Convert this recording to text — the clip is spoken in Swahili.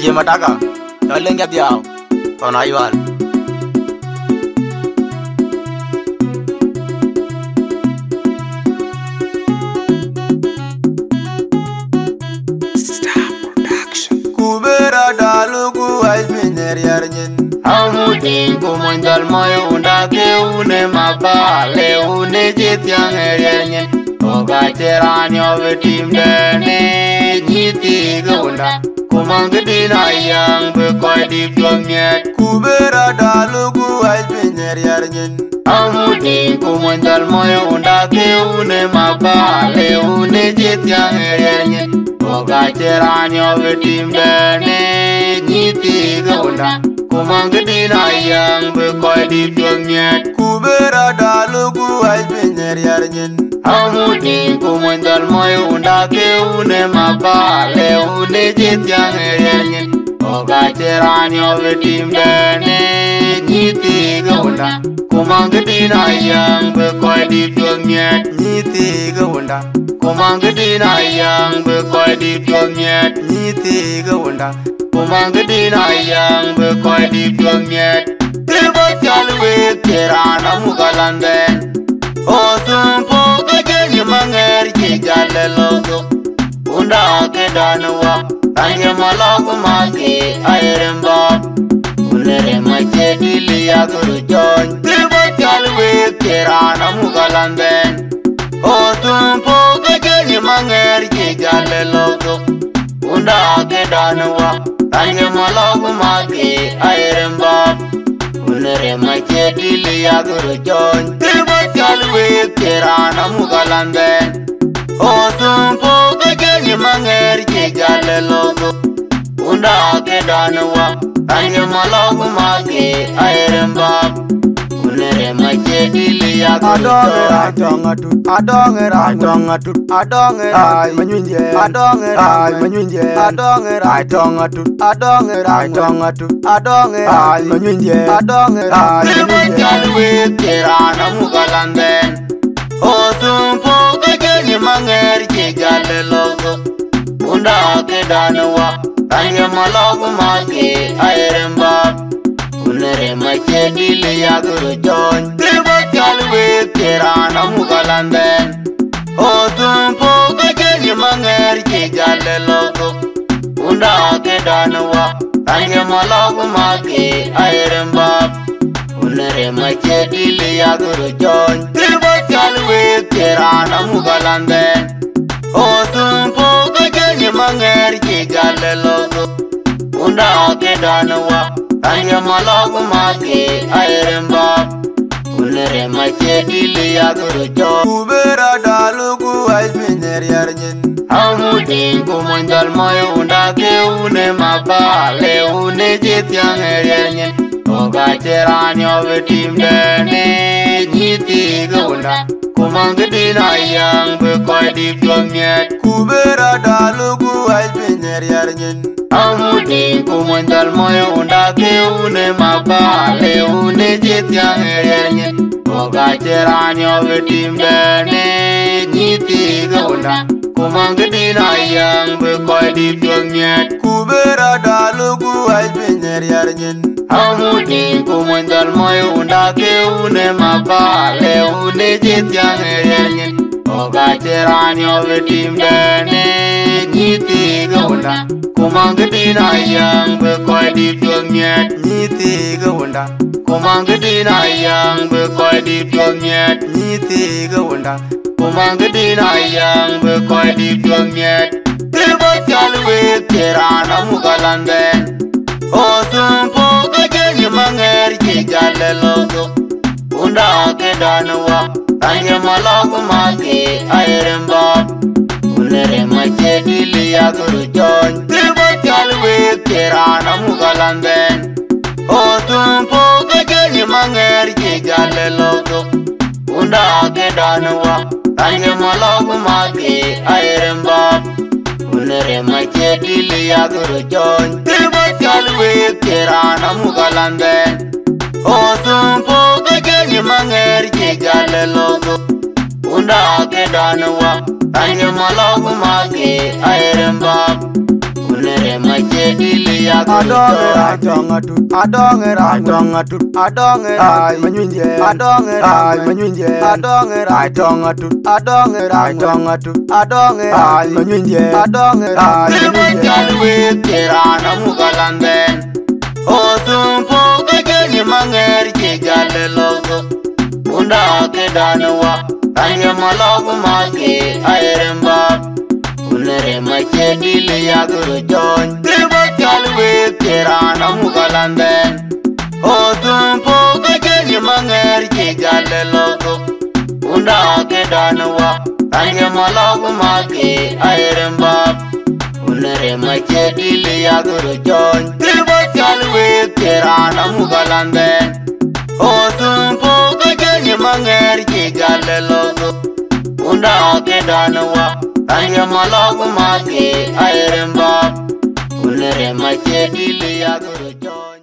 DJ Mataka, darling get the out on Iwan. Kubera dalugu ay mineriarnyen. Amutin kumandal moyo undake une mabale une jitiang eriarnyen. Oga terani ove tim dene nyiti gunda. Kumangdina yang bekoy di plomyet. Kubera dalugu ay mineriarnyen. Amutin kumandal moyo undake une mabale une jitiang eriarnyen. Oga terani ove tim dene nyiti gunda. Kumangdina yang bekoy di plomyet. Kubera dalugu ay mineriarnyen. Amutin kumandal moyo undake une mabale une jitiang eriarnyen. Oga terani ove tim dene nyiti gunda. Kumangdina yang bekoy di plomyet. Nyiti gunda. Kumangdina yang bekoy di plomyet. Nyiti gunda. Kumangdina yang bekoy di plomyet. Tiba chalwe terana mugalanden. Otumpo kajeni manger jale logo. Unda ke danwa tange malagu maki airemba. Unere mache dili ya guru join. Tiba chalwe terana mugalanden. Otumpo kajeni manger jale logo. Unda ke danwa tange malagu maki airemba. Unere mache dili ya guru join. Tiba chalwe terana mugalanden. Otumpo kajeni manger jale logo. Unda ke danwa tange malagu maki airemba. Unere mache dili ya guru join. Adongera manyunje Chalwe terana mugalanden. Otumpo kajeni manger jale logo. Unda ke danwa tange malagu maki airemba. Unere mache dili ya guru join. Chalwe terana mugalanden. Otumpo kajeni manger jale logo. Unda ke danwa tange malagu maki airemba. Unere mache dili ya guru join. Chalwe terana mugalanden. Otumpo kajeni manger jale logo. Unda ke danwa tange malagu maki airemba. Unere mache dili ya guru join. Kubera dalugu ay mineriarnyen. Amutin kumandal moyo undake une mabale une jitiang eriarnyen. Oga terani ove tim dene nyiti gunda. Kumangdina yang bekoy di plomyet. Kubera dalugu ay mineriarnyen. Amutin kumandal moyo undake une mabale une jitiang eriarnyen. Oga terani ove tim dene nyiti gunda. Kumangdina yang bekoy di plomyet. Kubera dalugu ay mineriarnyen. Amutin kumandal moyo undake une mabale une jitiang eriarnyen. Oga terani ove tim dene nyiti gunda. Kumangdina yang bekoy di plomyet. Nyiti gunda. Kumangdina yang bekoy di plomyet. Nyiti gunda. Kumangdina yang bekoy di plomyet. Tiba chalwe terana mugalanden. Otumpo kajeni manger jale logo. Unda ke danwa tange malagu maki airemba. Unere mache dili ya guru join. Tiba chalwe terana mugalanden. Otumpo kajeni manger jale logo. Unda ke danwa tange malagu maki airemba. Unere mache dili ya guru join. Tiba chalwe terana mugalanden. Otumpo kajeni manger jale logo. Unda ke danwa tange malagu maki airemba. Unere mache dili ya Unda ke danwa tanya malagu maki airemba unere mache dile ya guru jon tribo chalwe kirana mugalande odum po ke manger ke jale logo unda ke danwa tanya malagu maki airemba unere mache dile ya guru jon tribo chalwe kirana mugalande odum po manger ke jale logo unda ke danwa tanya malagu maki airemba unere mache dile ya guru jon